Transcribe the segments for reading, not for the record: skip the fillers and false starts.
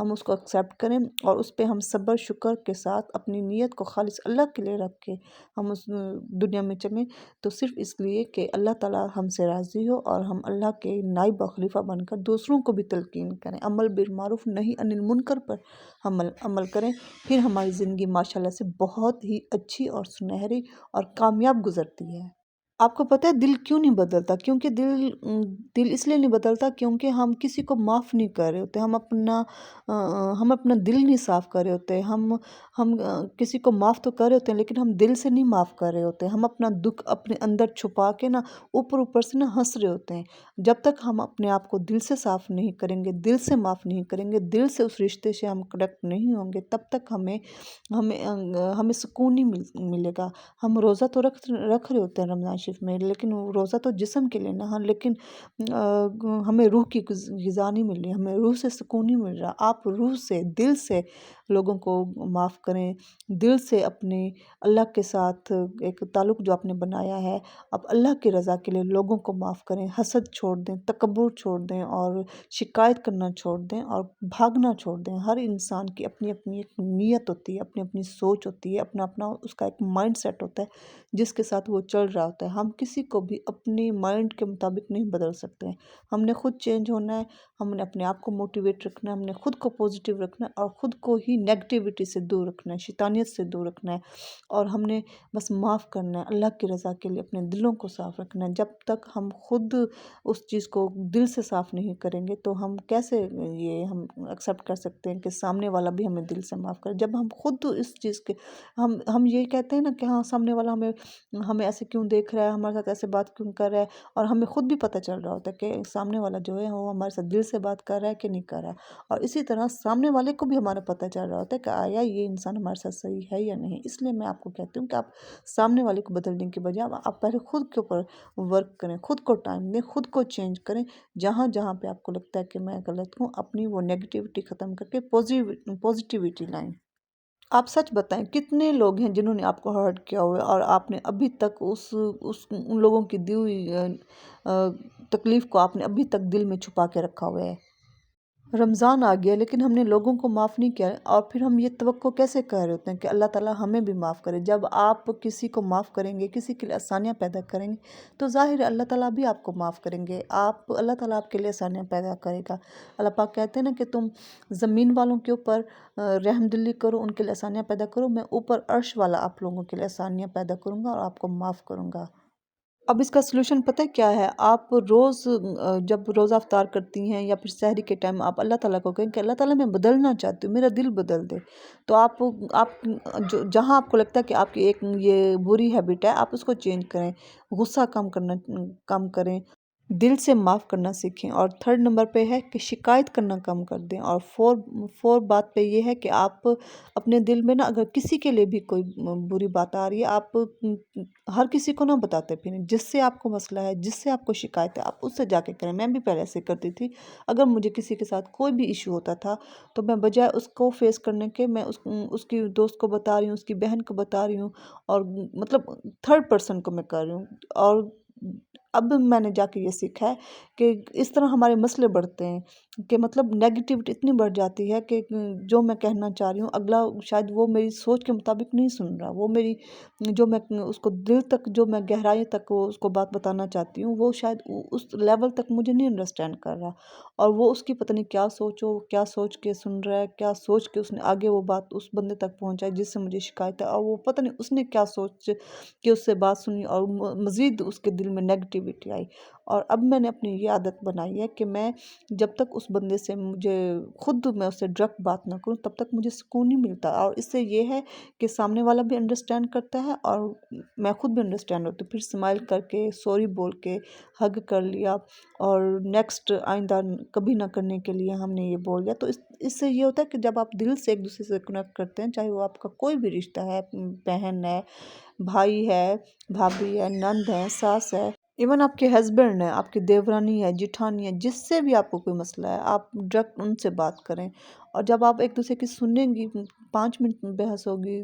ہم اس کو ایکسیپٹ کریں اور اس پہ ہم صبر شکر کے ساتھ اپنی نیت کو خالص اللہ کے لیے رکھ کے ہم اس دنیا میں چلیں، تو صرف اس لیے کہ اللہ تعالیٰ ہم سے راضی ہو اور ہم اللہ کے نائب و خلیفہ بن کر دوسروں کو بھی تلقین کریں، عمل بالمعروف نہی عن المنکر پر عمل کریں، پھر ہماری زندگی ماشاءاللہ سے بہت ہی اچھی اور سنہری اور کامیاب گزرتی ہے۔ آپ کو پتہ ہے دل کیوں نہیں بدلتا؟ کیونکہ دل اس لیے نہیں بدلتا کیونکہ ہم کسی کو معاف نہیں کر رہے ہوتے، ہم اپنا دل نہیں صاف کر رہے ہوتے، ہم کسی کو معاف تو کر رہے ہوتے ہیں لیکن ہم دل سے نہیں معاف کر رہے ہوتے، ہم اپنا دکھ اپنے اندر چھپا کے نا اوپر سے نا ہنس رہے ہوتے ہیں۔ جب تک ہم اپنے آپ کو دل سے صاف نہیں کریں گے، دل سے معاف نہیں کریں گے، دل سے اس رشتے سے ہم کنیکٹ نہیں ہوں گے، تب تک ہمیں سکون نہیں ملے گا۔ ہم روزہ تو رکھ رہے ہوتے ہیں رمضان شریف میں، لیکن وہ روزہ تو جسم کے لیے نہ، لیکن ہمیں روح کی غذا نہیں مل رہی، ہمیں روح سے سکون نہیں مل رہا۔ آپ روح سے دل سے لوگوں کو معاف کریں، دل سے اپنے اللہ کے ساتھ ایک تعلق جو آپ نے بنایا ہے، آپ اللہ کی رضا کے لیے لوگوں کو معاف کریں، حسد چھوڑ دیں، تکبر چھوڑ دیں اور شکایت کرنا چھوڑ دیں اور بھاگنا چھوڑ دیں۔ ہر انسان کی اپنی اپنی ایک نیت ہوتی ہے، اپنی اپنی سوچ ہوتی ہے، اپنا اپنا اس کا ایک مائنڈ سیٹ ہوتا ہے جس کے ساتھ وہ چل رہا ہوتا ہے۔ ہم کسی کو بھی اپنی مائنڈ کے مطابق نہیں بدل سکتے ہیں، ہم نے خود چینج ہونا ہے، ہم نے اپنے آپ کو موٹیویٹ رکھنا ہے، ہم نے خود کو پوزیٹیو رکھنا ہے اور خود کو ہی نیگیٹیوٹی سے دور رکھنا ہے، شیطانیت سے دور رکھنا ہے اور ہم نے بس معاف کرنا ہے، اللہ کی رضا کے لیے اپنے دلوں کو صاف رکھنا ہے۔ جب تک ہم خود اس چیز کو دل سے صاف نہیں کریں گے تو ہم کیسے یہ ہم ایکسیپٹ کر سکتے ہیں کہ سامنے والا بھی ہمیں دل سے معاف کرے؟ جب ہم خود اس چیز کے ہم یہ کہتے ہیں نا کہ ہاں سامنے والا ہمیں ایسے کیوں دیکھ رہا ہے، ہمارے ساتھ ایسے بات کیوں کر رہا ہے، اور ہمیں خود بھی پتہ چل رہا ہوتا ہے کہ سامنے والا جو ہے وہ ہمارے ساتھ دل سے بات کر رہا ہے کہ نہیں کر رہا ہے، اور اسی طرح سامنے والے کو بھی ہمارا پتہ چل رہا ہوتا ہے کہ آیا یہ انسان ہمارے ساتھ صحیح ہے یا نہیں۔ اس لیے میں آپ کو کہتی ہوں کہ آپ سامنے والے کو بدلنے کے بجائے آپ پہلے خود کے اوپر ورک کریں، خود کو ٹائم دیں، خود کو چینج کریں، جہاں جہاں پہ آپ کو لگتا ہے کہ میں غلط ہوں اپنی وہ نیگیٹیوٹی ختم کر کے پوزیٹیوٹی لائیں۔ آپ سچ بتائیں کتنے لوگ ہیں جنہوں نے آپ کو ہرٹ کیا ہوا ہے اور آپ نے ابھی تک ان لوگوں کی دی ہوئی تکلیف کو آپ نے ابھی تک دل میں چھپا کے رکھا ہوا ہے؟ رمضان آ گیا لیکن ہم نے لوگوں کو معاف نہیں کیا، اور پھر ہم یہ توقع کیسے کر رہے ہوتے ہیں کہ اللہ تعالیٰ ہمیں بھی معاف کرے؟ جب آپ کسی کو معاف کریں گے، کسی کے لیے آسانیاں پیدا کریں گے تو ظاہر ہے اللہ تعالیٰ بھی آپ کو معاف کریں گے، اللہ تعالیٰ آپ کے لیے آسانیاں پیدا کرے گا۔ اللہ پاک کہتے ہیں نا کہ تم زمین والوں کے اوپر رحم دلی کرو، ان کے لیے آسانیاں پیدا کرو، میں اوپر عرش والا آپ لوگوں کے لیے آسانیاں پیدا کروں گا اور آپ کو معاف کروں گا۔ اب اس کا سلوشن پتہ کیا ہے؟ آپ روز جب روزہ افطار کرتی ہیں یا پھر سحری کے ٹائم آپ اللہ تعالیٰ کو کہیں کہ اللہ تعالیٰ میں بدلنا چاہتی ہوں، میرا دل بدل دے، تو آپ جہاں آپ کو لگتا ہے کہ آپ کی ایک یہ بری ہیبٹ ہے آپ اس کو چینج کریں، غصہ کم کریں، دل سے معاف کرنا سیکھیں، اور تھرڈ نمبر پہ ہے کہ شکایت کرنا کم کر دیں، اور فور بات پہ یہ ہے کہ آپ اپنے دل میں نا اگر کسی کے لیے بھی کوئی بری بات آ رہی ہے آپ ہر کسی کو نہ بتاتے پھریں، جس سے آپ کو مسئلہ ہے، جس سے آپ کو شکایت ہے آپ اس سے جا کے کریں۔ میں بھی پہلے ایسے کرتی تھی، اگر مجھے کسی کے ساتھ کوئی بھی ایشو ہوتا تھا تو میں بجائے اس کو فیس کرنے کے میں اس کی دوست کو بتا رہی ہوں، اس کی بہن کو بتا رہی ہوں، اور مطلب تھرڈ پرسن کو میں کر رہی ہوں، اور اب میں نے جا کے یہ سیکھا ہے کہ اس طرح ہمارے مسئلے بڑھتے ہیں کہ مطلب نیگیٹیوٹی اتنی بڑھ جاتی ہے کہ جو میں کہنا چاہ رہی ہوں اگلا شاید وہ میری سوچ کے مطابق نہیں سن رہا، وہ میری جو میں اس کو دل تک جو میں گہرائی تک اس کو بات بتانا چاہتی ہوں وہ شاید اس لیول تک مجھے نہیں انڈرسٹینڈ کر رہا، اور وہ اس کی پتہ نہیں کیا سوچ کے سن رہا ہے، کیا سوچ کے اس نے آگے وہ بات اس بندے تک پہنچائی جس سے مجھے شکایت ہے، اور وہ پتہ نہیں اس نے کیا سوچ کے اس سے بات سنی اور مزید اس کے دل میں نیگیٹیوٹی آئی۔ اور اب میں نے اپنی یہ عادت بنائی ہے کہ میں جب تک اس بندے سے میں اس سے ڈائریکٹ بات نہ کروں تب تک مجھے سکون نہیں ملتا، اور اس سے یہ ہے کہ سامنے والا بھی انڈرسٹینڈ کرتا ہے اور میں خود بھی انڈرسٹینڈ ہوتی ہوں، پھر اسمائل کر کے سوری بول کے ہگ کر لیا، اور نیکسٹ آئندہ کبھی نہ کرنے کے لیے ہم نے یہ بول دیا، تو اس سے یہ ہوتا ہے کہ جب آپ دل سے ایک دوسرے سے کنیکٹ کرتے ہیں، چاہے وہ آپ کا کوئی بھی رشتہ ہے، بہن ہے، بھائی ہے، بھابھی ہے، نند ہے، ساس ہے، ایون آپ کے ہسبینڈ ہیں، آپ کی دیورانی ہے، جٹھانی ہے، جس سے بھی آپ کو کوئی مسئلہ ہے آپ ڈائریکٹ ان سے بات کریں، اور جب آپ ایک دوسرے کی سنیں گی 5 منٹ بحث ہوگی،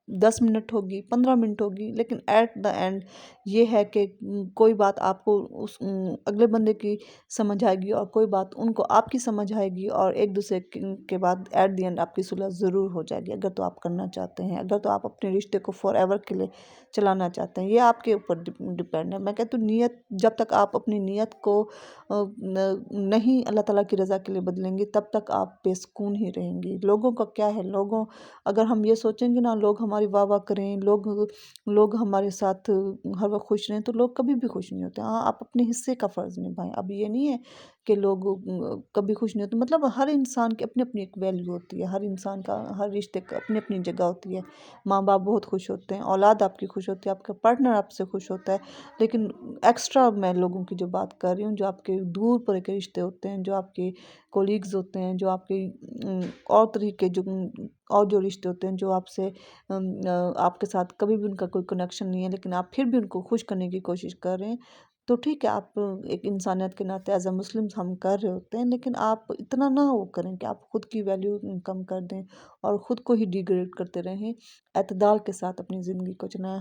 10 منٹ ہوگی، 15 منٹ ہوگی، لیکن ایٹ دا اینڈ یہ ہے کہ کوئی بات آپ کو اس اگلے بندے کی سمجھ آئے گی اور کوئی بات ان کو آپ کی سمجھ آئے گی، اور ایک دوسرے کے بعد ایٹ دی اینڈ آپ کی صلح ضرور ہو جائے گی، اگر تو آپ کرنا چاہتے ہیں، اگر تو آپ اپنے رشتے کو فار ایور کے لیے چلانا چاہتے ہیں۔ یہ آپ کے اوپر ڈپینڈ ہے۔ میں کہتی ہوں نیت، جب تک آپ اپنی نیت کو نہیں اللہ تعالیٰ کی رضا کے لیے بدلیں گی، تب تک آپ بے سکون ہی رہیں گی۔ لوگوں کا کیا ہے، اگر ہم یہ سوچیں گے نا لوگ ہماری واہ واہ کریں، لوگ ہمارے ساتھ ہر وقت خوش رہیں، تو لوگ کبھی بھی خوش نہیں ہوتے۔ ہاں، آپ اپنے حصے کا فرض نبھائیں۔ اب یہ نہیں ہے کہ لوگ کبھی خوش نہیں ہوتے، مطلب ہر انسان کی اپنی اپنی ایک ویلیو ہوتی ہے، ہر انسان کا، ہر رشتے کا اپنی اپنی جگہ ہوتی ہے۔ ماں باپ بہت خوش ہوتے ہیں، اولاد آپ کی خوش ہوتی ہے، آپ کا پارٹنر آپ سے خوش ہوتا ہے، لیکن ایکسٹرا میں لوگوں کی جو بات کر رہی ہوں، جو آپ کے دور پر کے رشتے ہوتے ہیں، جو آپ کے کولیگز ہوتے ہیں، جو آپ کے اور طریقے اور جو رشتے ہوتے ہیں، جو آپ سے آپ کے ساتھ کبھی بھی ان کا کوئی کنیکشن نہیں ہے، لیکن آپ پھر بھی ان کو خوش کرنے کی کوشش کر رہے ہیں، تو ٹھیک ہے، آپ ایک انسانیت کے ناطے ایز اے مسلم ہم کر رہے ہوتے ہیں، لیکن آپ اتنا نہ وہ کریں کہ آپ خود کی ویلیو کم کر دیں اور خود کو ہی ڈیگریڈ کرتے رہیں۔ اعتدال کے ساتھ اپنی زندگی کو چلائیں۔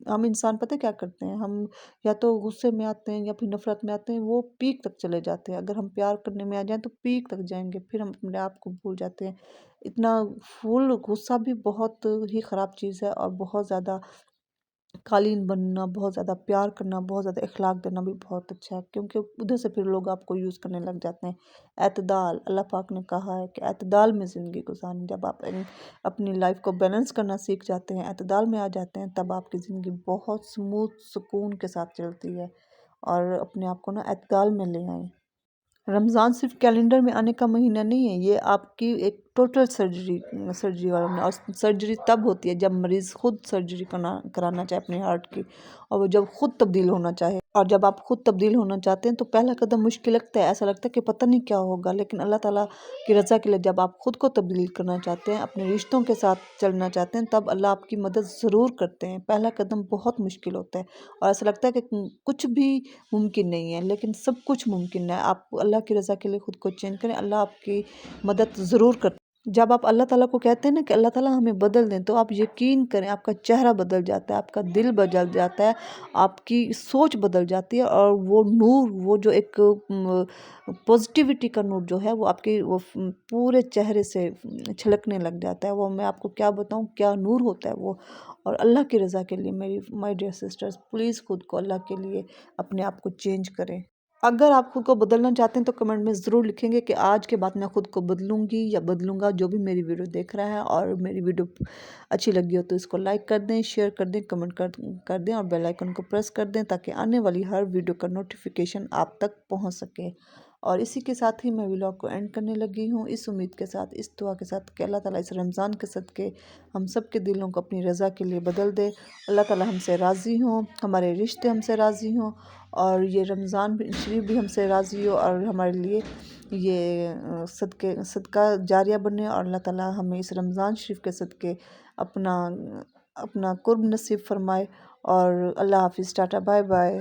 ہم انسان پتہ کیا کرتے ہیں، ہم یا تو غصے میں آتے ہیں یا پھر نفرت میں آتے ہیں، وہ پیک تک چلے جاتے ہیں۔ اگر ہم پیار کرنے میں آ جائیں تو پیک تک جائیں گے، پھر ہم اپنے آپ کو بھول جاتے ہیں۔ اتنا فل غصہ بھی بہت ہی خراب چیز ہے، اور بہت زیادہ قالین بننا، بہت زیادہ پیار کرنا، بہت زیادہ اخلاق دینا بھی بہت اچھا ہے، کیونکہ ادھر سے پھر لوگ آپ کو یوز کرنے لگ جاتے ہیں۔ اعتدال، اللہ پاک نے کہا ہے کہ اعتدال میں زندگی گزاریں۔ جب آپ اپنی لائف کو بیلنس کرنا سیکھ جاتے ہیں، اعتدال میں آ جاتے ہیں، تب آپ کی زندگی بہت سموتھ، سکون کے ساتھ چلتی ہے، اور اپنے آپ کو نا اعتدال میں لے آئیں۔ رمضان صرف کیلنڈر میں آنے کا مہینہ نہیں ہے، یہ آپ کی ایک ٹوٹل سرجری والا مہینہ، اور سرجری تب ہوتی ہے جب مریض خود سرجری کرانا چاہے اپنے ہارٹ کی، اور وہ جب خود تبدیل ہونا چاہے، اور جب آپ خود تبدیل ہونا چاہتے ہیں تو پہلا قدم مشکل لگتا ہے، ایسا لگتا ہے کہ پتہ نہیں کیا ہوگا، لیکن اللہ تعالیٰ کی رضا کے لیے جب آپ خود کو تبدیل کرنا چاہتے ہیں، اپنے رشتوں کے ساتھ چلنا چاہتے ہیں، تب اللہ آپ کی مدد ضرور کرتے ہیں۔ پہلا قدم بہت مشکل ہوتا ہے، اور ایسا لگتا ہے کہ کچھ بھی ممکن نہیں ہے، لیکن سب کچھ ممکن ہے۔ آپ اللہ کی رضا کے لیے خود کو چینج کریں، اللہ آپ کی مدد ضرور کرتے ہیں۔ جب آپ اللہ تعالیٰ کو کہتے ہیں نا کہ اللہ تعالیٰ ہمیں بدل دیں، تو آپ یقین کریں آپ کا چہرہ بدل جاتا ہے، آپ کا دل بدل جاتا ہے، آپ کی سوچ بدل جاتی ہے، اور وہ نور، وہ جو ایک پازیٹیوٹی کا نور جو ہے، وہ آپ کے وہ پورے چہرے سے چھلکنے لگ جاتا ہے۔ وہ میں آپ کو کیا بتاؤں کیا نور ہوتا ہے وہ۔ اور اللہ کی رضا کے لیے مائی ڈیئر سسٹرز، پلیز خود کو اللہ کے لیے اپنے آپ کو چینج کریں۔ اگر آپ خود کو بدلنا چاہتے ہیں تو کمنٹ میں ضرور لکھیں گے کہ آج کے بعد میں خود کو بدلوں گی یا بدلوں گا۔ جو بھی میری ویڈیو دیکھ رہا ہے اور میری ویڈیو اچھی لگی ہو تو اس کو لائک کر دیں، شیئر کر دیں، کمنٹ کر دیں، اور بیل آئیکن کو پریس کر دیں، تاکہ آنے والی ہر ویڈیو کا نوٹیفیکیشن آپ تک پہنچ سکے۔ اور اسی کے ساتھ ہی میں ولاگ کو اینڈ کرنے لگی ہوں، اس امید کے ساتھ، اس دعا کے ساتھ کہ اللہ تعالیٰ اس رمضان کے صدقے ہم سب کے دلوں کو اپنی رضا کے لیے بدل دے، اللہ تعالیٰ ہم سے راضی ہوں، ہمارے رشتے ہم سے راضی ہوں، اور یہ رمضان شریف بھی ہم سے راضی ہو، اور ہمارے لیے یہ صدقہ جاریہ بنے، اور اللہ تعالیٰ ہمیں اس رمضان شریف کے صدقے اپنا قرب نصیب فرمائے۔ اور اللہ حافظ، ٹاٹا، بائے بائے۔